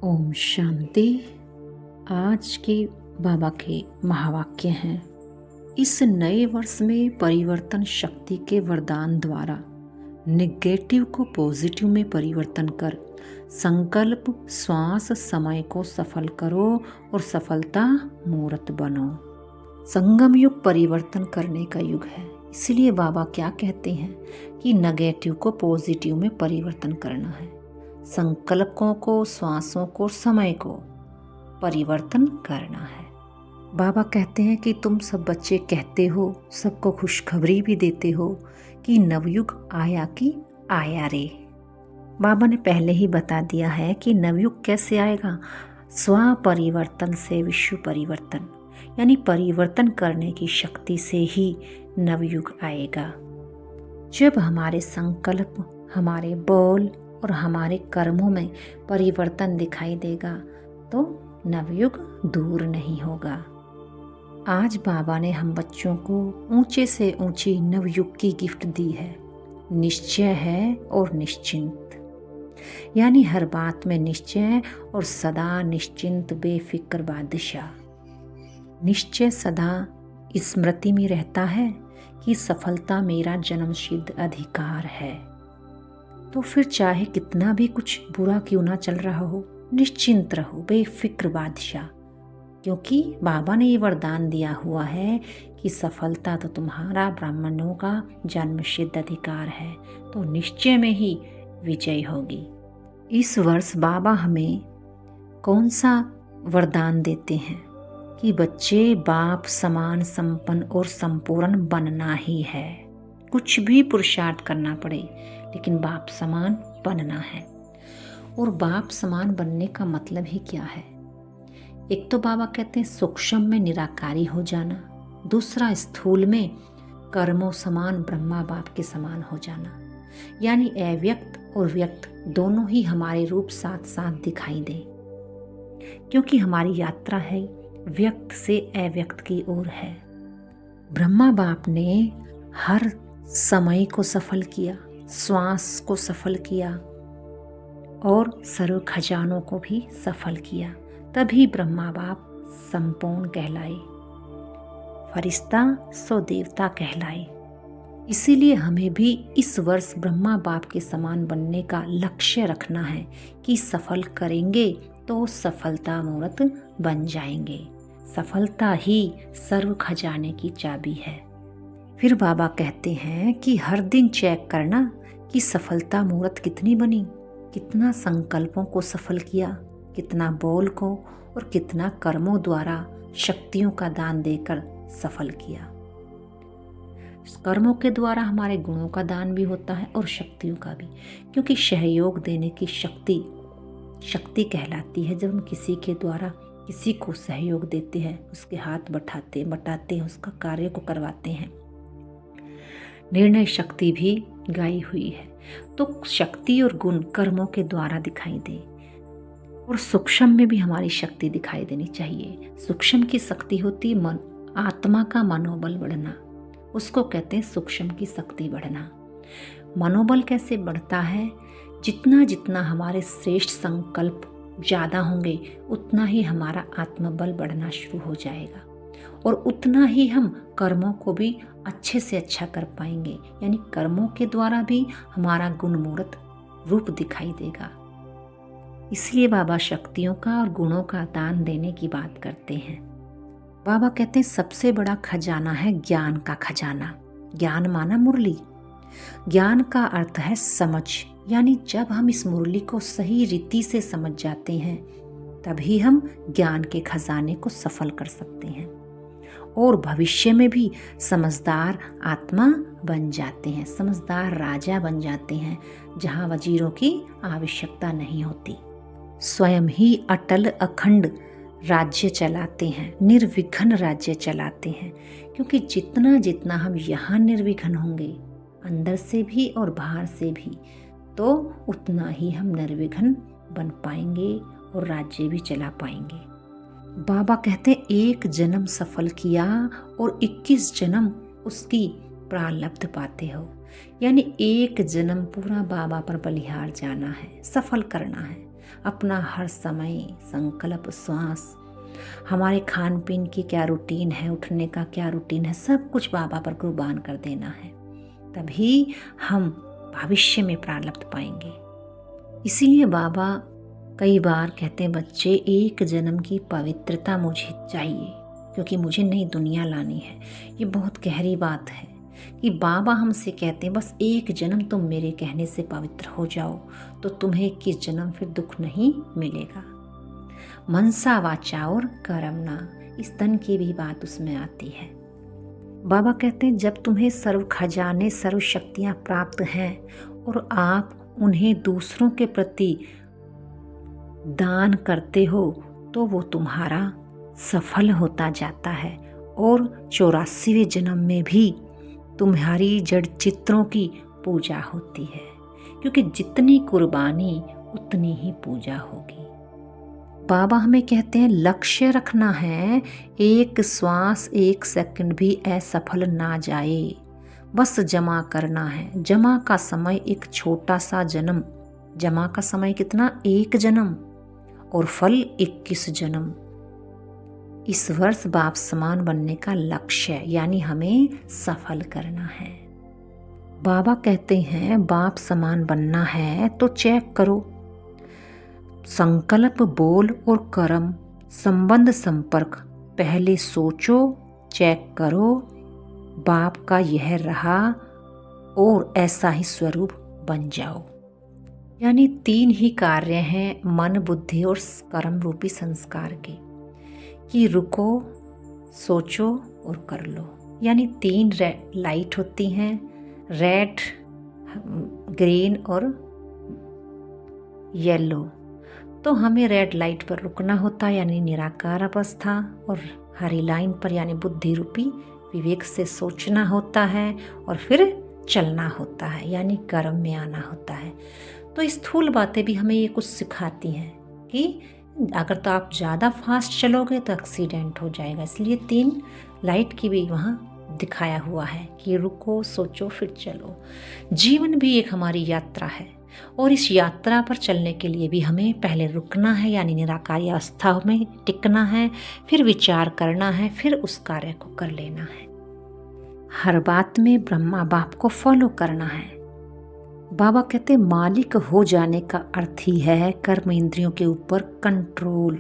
ओम शांति। आज के बाबा के महावाक्य हैं। इस नए वर्ष में परिवर्तन शक्ति के वरदान द्वारा नेगेटिव को पॉजिटिव में परिवर्तन कर संकल्प श्वास समय को सफल करो और सफलता मूर्त बनो। संगम युग परिवर्तन करने का युग है। इसलिए बाबा क्या कहते हैं कि नेगेटिव को पॉजिटिव में परिवर्तन करना है। संकल्पों को, श्वासों को, समय को परिवर्तन करना है। बाबा कहते हैं कि तुम सब बच्चे कहते हो, सबको खुशखबरी भी देते हो कि नवयुग आया कि आया रे। बाबा ने पहले ही बता दिया है कि नवयुग कैसे आएगा। स्व परिवर्तन से विश्व परिवर्तन, यानी परिवर्तन करने की शक्ति से ही नवयुग आएगा। जब हमारे संकल्प, हमारे बोल और हमारे कर्मों में परिवर्तन दिखाई देगा तो नवयुग दूर नहीं होगा। आज बाबा ने हम बच्चों को ऊंचे से ऊंची नवयुग की गिफ्ट दी है। निश्चय है और निश्चिंत, यानी हर बात में निश्चय और सदा निश्चिंत बेफिक्र बादशाह। निश्चय सदा स्मृति में रहता है कि सफलता मेरा जन्मसिद्ध अधिकार है। तो फिर चाहे कितना भी कुछ बुरा क्यों ना चल रहा हो, निश्चिंत रहो, बेफिक्र बादशाह। क्योंकि बाबा ने ये वरदान दिया हुआ है कि सफलता तो तुम्हारा ब्राह्मणों का जन्मसिद्ध अधिकार है, तो निश्चय में ही विजय होगी। इस वर्ष बाबा हमें कौन सा वरदान देते हैं कि बच्चे बाप समान संपन्न और संपूर्ण बनना ही है। कुछ भी पुरुषार्थ करना पड़े लेकिन बाप समान बनना है। और बाप समान बनने का मतलब ही क्या है? एक तो बाबा कहते हैं सूक्ष्म में निराकारी हो जाना, दूसरा स्थूल में कर्मों समान ब्रह्मा बाप के समान हो जाना, यानी अव्यक्त और व्यक्त दोनों ही हमारे रूप साथ साथ दिखाई दे। क्योंकि हमारी यात्रा है व्यक्त से अव्यक्त की ओर है। ब्रह्मा बाप ने हर समय को सफल किया, श्वास को सफल किया और सर्व खजानों को भी सफल किया, तभी ब्रह्मा बाप संपूर्ण कहलाए, फरिश्ता सो देवता कहलाए। इसीलिए हमें भी इस वर्ष ब्रह्मा बाप के समान बनने का लक्ष्य रखना है कि सफल करेंगे तो सफलता मूर्त बन जाएंगे। सफलता ही सर्व खजाने की चाबी है। फिर बाबा कहते हैं कि हर दिन चेक करना कि सफलता मूर्त कितनी बनी, कितना संकल्पों को सफल किया, कितना बोल को और कितना कर्मों द्वारा शक्तियों का दान देकर सफल किया। कर्मों के द्वारा हमारे गुणों का दान भी होता है और शक्तियों का भी, क्योंकि सहयोग देने की शक्ति कहलाती है। जब हम किसी के द्वारा किसी को सहयोग देते हैं, उसके हाथ बटाते हैं, उसका कार्य को करवाते हैं। निर्णय शक्ति भी गाई हुई है। तो शक्ति और गुण कर्मों के द्वारा दिखाई दे और सूक्ष्म में भी हमारी शक्ति दिखाई देनी चाहिए। सूक्ष्म की शक्ति होती मन, आत्मा का मनोबल बढ़ना, उसको कहते हैं सूक्ष्म की शक्ति बढ़ना। मनोबल कैसे बढ़ता है? जितना जितना हमारे श्रेष्ठ संकल्प ज़्यादा होंगे उतना ही हमारा आत्मबल बढ़ना शुरू हो जाएगा और उतना ही हम कर्मों को भी अच्छे से अच्छा कर पाएंगे, यानी कर्मों के द्वारा भी हमारा गुण मूर्त रूप दिखाई देगा। इसलिए बाबा शक्तियों का और गुणों का दान देने की बात करते हैं। बाबा कहते हैं सबसे बड़ा खजाना है ज्ञान का खजाना। ज्ञान माना मुरली। ज्ञान का अर्थ है समझ, यानी जब हम इस मुरली को सही रीति से समझ जाते हैं तभी हम ज्ञान के खजाने को सफल कर सकते हैं और भविष्य में भी समझदार आत्मा बन जाते हैं, समझदार राजा बन जाते हैं, जहाँ वजीरों की आवश्यकता नहीं होती। स्वयं ही अटल अखंड राज्य चलाते हैं, निर्विघ्न राज्य चलाते हैं। क्योंकि जितना जितना हम यहाँ निर्विघ्न होंगे, अंदर से भी और बाहर से भी, तो उतना ही हम निर्विघ्न बन पाएंगे और राज्य भी चला पाएंगे। बाबा कहते हैं एक जन्म सफल किया और 21 जन्म उसकी प्रारब्ध पाते हो। यानी एक जन्म पूरा बाबा पर बलिहार जाना है, सफल करना है। अपना हर समय, संकल्प, श्वास, हमारे खान पीन की क्या रूटीन है, उठने का क्या रूटीन है, सब कुछ बाबा पर कुर्बान कर देना है। तभी हम भविष्य में प्रारब्ध पाएंगे। इसीलिए बाबा कई बार कहते हैं, बच्चे एक जन्म की पवित्रता मुझे चाहिए, क्योंकि मुझे नई दुनिया लानी है। ये बहुत गहरी बात है कि बाबा हमसे कहते हैं बस एक जन्म तुम मेरे कहने से पवित्र हो जाओ, तो तुम्हें 21 जन्म फिर दुख नहीं मिलेगा। मनसा वाचा और कर्मणा, इस तन की भी बात उसमें आती है। बाबा कहते हैं जब तुम्हें सर्व खजाने, सर्व शक्तियाँ प्राप्त हैं और आप उन्हें दूसरों के प्रति दान करते हो, तो वो तुम्हारा सफल होता जाता है। और 84वें जन्म में भी तुम्हारी जड़ चित्रों की पूजा होती है, क्योंकि जितनी कुर्बानी उतनी ही पूजा होगी। बाबा हमें कहते हैं लक्ष्य रखना है, एक श्वास, एक सेकंड भी असफल ना जाए, बस जमा करना है। जमा का समय एक छोटा सा जन्म, जमा का समय कितना, एक जन्म, और फल 21 जन्म। इस वर्ष बाप समान बनने का लक्ष्य है, यानी हमें सफल करना है। बाबा कहते हैं बाप समान बनना है तो चेक करो, संकल्प, बोल और कर्म, संबंध, संपर्क, पहले सोचो, चेक करो, बाप का यह रहा और ऐसा ही स्वरूप बन जाओ। यानी 3 ही कार्य हैं मन, बुद्धि और कर्म रूपी संस्कार के, कि रुको, सोचो और कर लो। यानी 3 लाइट होती हैं, रेड, ग्रीन और येलो। तो हमें रेड लाइट पर रुकना होता है, यानी निराकार अवस्था, और हरी लाइन पर यानी बुद्धि रूपी विवेक से सोचना होता है, और फिर चलना होता है, यानी कर्म में आना होता है। तो स्थूल बातें भी हमें ये कुछ सिखाती हैं कि अगर तो आप ज़्यादा फास्ट चलोगे तो एक्सीडेंट हो जाएगा। इसलिए 3 लाइट की भी वहाँ दिखाया हुआ है कि रुको, सोचो, फिर चलो। जीवन भी एक हमारी यात्रा है, और इस यात्रा पर चलने के लिए भी हमें पहले रुकना है, यानी निराकारी अवस्था में टिकना है, फिर विचार करना है, फिर उस कार्य को कर लेना है। हर बात में ब्रह्मा बाप को फॉलो करना है। बाबा कहते मालिक हो जाने का अर्थ ही है कर्म इंद्रियों के ऊपर कंट्रोल।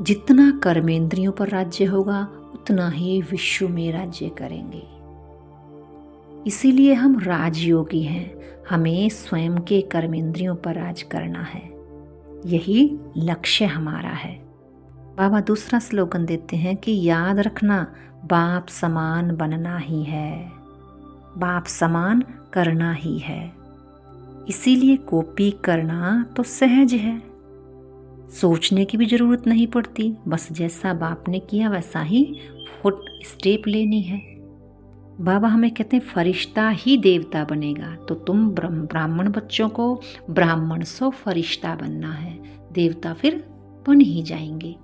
जितना कर्म इंद्रियों पर राज्य होगा उतना ही विश्व में राज्य करेंगे। इसीलिए हम राजयोगी हैं, हमें स्वयं के कर्म इंद्रियों पर राज करना है, यही लक्ष्य हमारा है। बाबा दूसरा स्लोगन देते हैं कि याद रखना बाप समान बनना ही है, बाप समान करना ही है। इसीलिए कॉपी करना तो सहज है, सोचने की भी जरूरत नहीं पड़ती, बस जैसा बाप ने किया वैसा ही फुट स्टेप लेनी है। बाबा हमें कहते हैं फरिश्ता ही देवता बनेगा, तो तुम ब्राह्मण बच्चों को ब्राह्मण सो फरिश्ता बनना है, देवता फिर बन ही जाएंगे।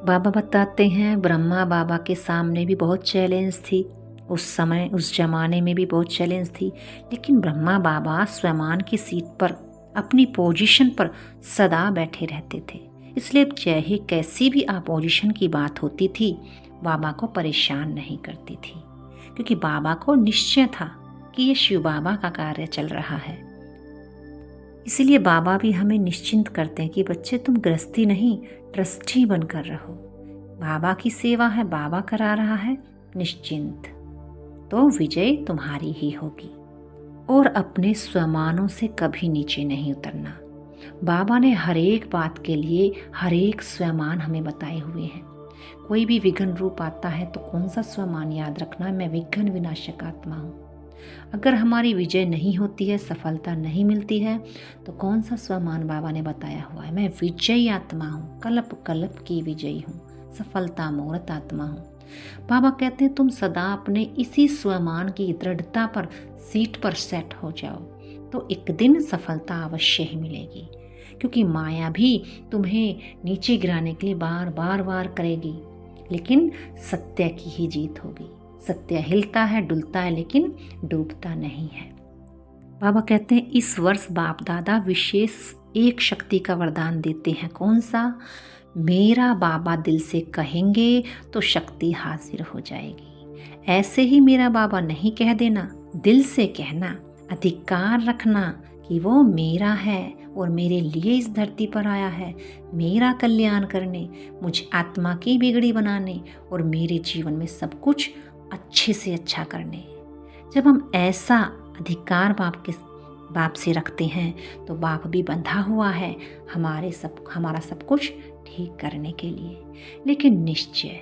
बाबा बताते हैं ब्रह्मा बाबा के सामने भी बहुत चैलेंज थी, उस समय उस जमाने में भी बहुत चैलेंज थी, लेकिन ब्रह्मा बाबा स्वयं की सीट पर अपनी पोजीशन पर सदा बैठे रहते थे। इसलिए चाहे कैसी भी अपोजिशन की बात होती थी बाबा को परेशान नहीं करती थी, क्योंकि बाबा को निश्चय था कि ये शिव बाबा का कार्य चल रहा है। इसीलिए बाबा भी हमें निश्चिंत करते हैं कि बच्चे तुम गृहस्थी नहीं ट्रस्टी बनकर रहो, बाबा की सेवा है, बाबा करा रहा है, निश्चिंत, तो विजय तुम्हारी ही होगी। और अपने स्वमानों से कभी नीचे नहीं उतरना। बाबा ने हर एक बात के लिए हर एक स्वमान हमें बताए हुए हैं। कोई भी विघ्न रूप आता है तो कौन सा स्वमान याद रखना, मैं विघ्न विनाशक आत्मा हूँ। अगर हमारी विजय नहीं होती है, सफलता नहीं मिलती है, तो कौन सा स्वमान बाबा ने बताया हुआ है, मैं विजयी आत्मा हूँ, कल्प कल्प की विजयी हूँ, सफलता मूर्त आत्मा हूँ। बाबा कहते हैं तुम सदा अपने इसी स्वमान की दृढ़ता पर सीट पर सेट हो जाओ, तो एक दिन सफलता अवश्य ही मिलेगी, क्योंकि माया भी तुम्हें नीचे गिराने के लिए बार बार करेगी, लेकिन सत्य की ही जीत होगी। सत्य हिलता है, डुलता है, लेकिन डूबता नहीं है। बाबा कहते हैं इस वर्ष बाप दादा विशेष एक शक्ति का वरदान देते हैं। कौन सा? मेरा बाबा दिल से कहेंगे तो शक्ति हाजिर हो जाएगी। ऐसे ही मेरा बाबा नहीं कह देना, दिल से कहना, अधिकार रखना कि वो मेरा है और मेरे लिए इस धरती पर आया है, मेरा कल्याण करने, मुझ आत्मा की बिगड़ी बनाने और मेरे जीवन में सब कुछ अच्छे से अच्छा करने। जब हम ऐसा अधिकार बाप से रखते हैं तो बाप भी बंधा हुआ है हमारा सब कुछ ठीक करने के लिए। लेकिन निश्चय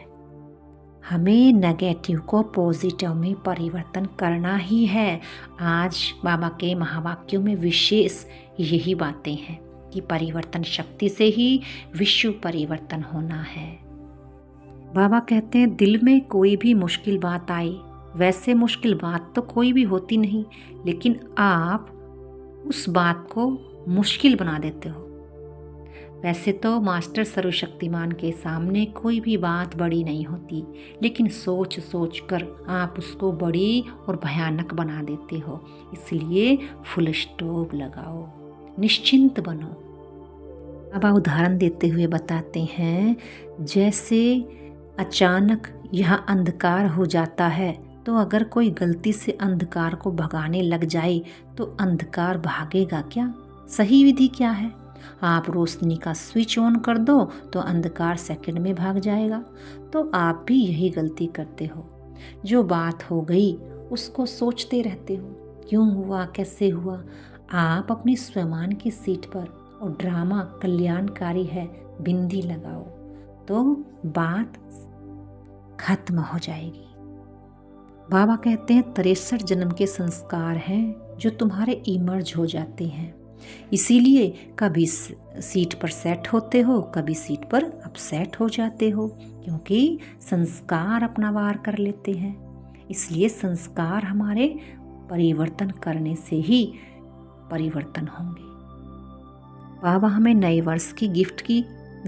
हमें नेगेटिव को पॉजिटिव में परिवर्तन करना ही है। आज बाबा के महावाक्यों में विशेष यही बातें हैं कि परिवर्तन शक्ति से ही विश्व परिवर्तन होना है। बाबा कहते हैं दिल में कोई भी मुश्किल बात आए, वैसे मुश्किल बात तो कोई भी होती नहीं, लेकिन आप उस बात को मुश्किल बना देते हो। वैसे तो मास्टर सर्वशक्तिमान के सामने कोई भी बात बड़ी नहीं होती, लेकिन सोच सोच कर आप उसको बड़ी और भयानक बना देते हो। इसलिए फुल स्टॉप लगाओ, निश्चिंत बनो। अब उदाहरण देते हुए बताते हैं, जैसे अचानक यहाँ अंधकार हो जाता है, तो अगर कोई गलती से अंधकार को भगाने लग जाए तो अंधकार भागेगा क्या? सही विधि क्या है? आप रोशनी का स्विच ऑन कर दो तो अंधकार सेकंड में भाग जाएगा। तो आप भी यही गलती करते हो। जो बात हो गई उसको सोचते रहते हो, क्यों हुआ, कैसे हुआ। आप अपनी स्वयं की सीट पर और ड्रामा कल्याणकारी है बिंदी लगाओ तो बात खत्म हो जाएगी। बाबा कहते हैं 63 जन्म के संस्कार हैं जो तुम्हारे इमर्ज हो जाते हैं। इसीलिए कभी सीट पर सेट होते हो, कभी सीट पर अपसेट हो जाते हो, क्योंकि संस्कार अपना वार कर लेते हैं। इसलिए संस्कार हमारे परिवर्तन करने से ही परिवर्तन होंगे। बाबा हमें नए वर्ष की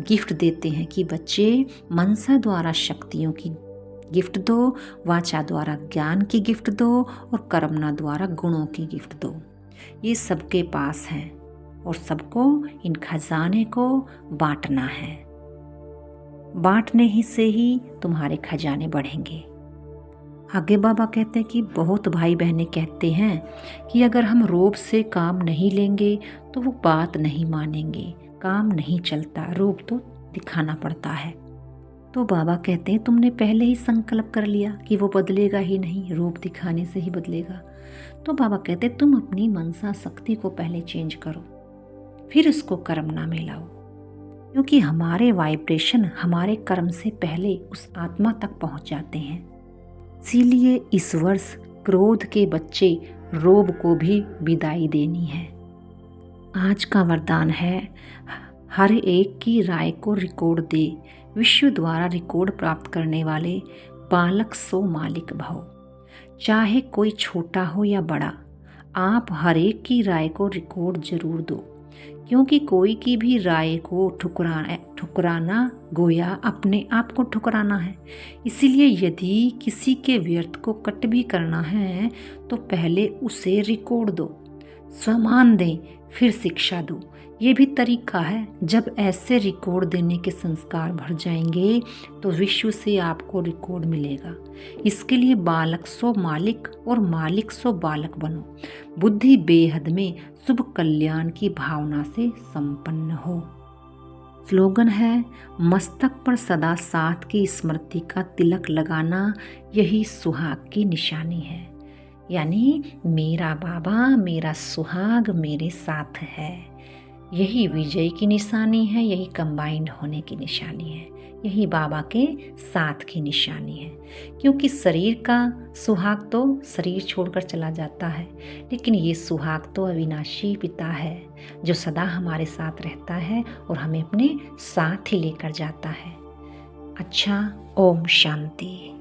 गिफ्ट देते हैं कि बच्चे मनसा द्वारा शक्तियों की गिफ्ट दो, वाचा द्वारा ज्ञान की गिफ्ट दो और कर्मना द्वारा गुणों की गिफ्ट दो। ये सबके पास है और सबको इन खजाने को बांटना है। बांटने ही से ही तुम्हारे खजाने बढ़ेंगे। आगे बाबा कहते हैं कि बहुत भाई बहनें कहते हैं कि अगर हम रोब से काम नहीं लेंगे तो वो बात नहीं मानेंगे, काम नहीं चलता, रोब तो दिखाना पड़ता है। तो बाबा कहते हैं तुमने पहले ही संकल्प कर लिया कि वो बदलेगा ही नहीं, रूप दिखाने से ही बदलेगा। तो बाबा कहते हैं तुम अपनी मनसा शक्ति को पहले चेंज करो, फिर उसको कर्मना में लाओ, क्योंकि हमारे वाइब्रेशन हमारे कर्म से पहले उस आत्मा तक पहुंच जाते हैं। इसीलिए इस वर्ष क्रोध के बच्चे रोब को भी विदाई देनी है। आज का वरदान है, हर एक की राय को रिकॉर्ड दे, विश्व द्वारा रिकॉर्ड प्राप्त करने वाले बालक सो मालिक भव। चाहे कोई छोटा हो या बड़ा, आप हर एक की राय को रिकॉर्ड जरूर दो, क्योंकि कोई की भी राय को ठुकराना गोया अपने आप को ठुकराना है। इसीलिए यदि किसी के व्यर्थ को कट भी करना है तो पहले उसे रिकॉर्ड दो, सम्मान दें, फिर शिक्षा दो। ये भी तरीका है। जब ऐसे रिकॉर्ड देने के संस्कार भर जाएंगे तो विश्व से आपको रिकॉर्ड मिलेगा। इसके लिए बालक सो मालिक और मालिक सो बालक बनो। बुद्धि बेहद में शुभ कल्याण की भावना से संपन्न हो। स्लोगन है, मस्तक पर सदा साथ की स्मृति का तिलक लगाना यही सुहाग की निशानी है। यानी मेरा बाबा मेरा सुहाग मेरे साथ है, यही विजय की निशानी है, यही कंबाइंड होने की निशानी है, यही बाबा के साथ की निशानी है। क्योंकि शरीर का सुहाग तो शरीर छोड़कर चला जाता है, लेकिन ये सुहाग तो अविनाशी पिता है जो सदा हमारे साथ रहता है और हमें अपने साथ ही लेकर जाता है। अच्छा, ओम शांति।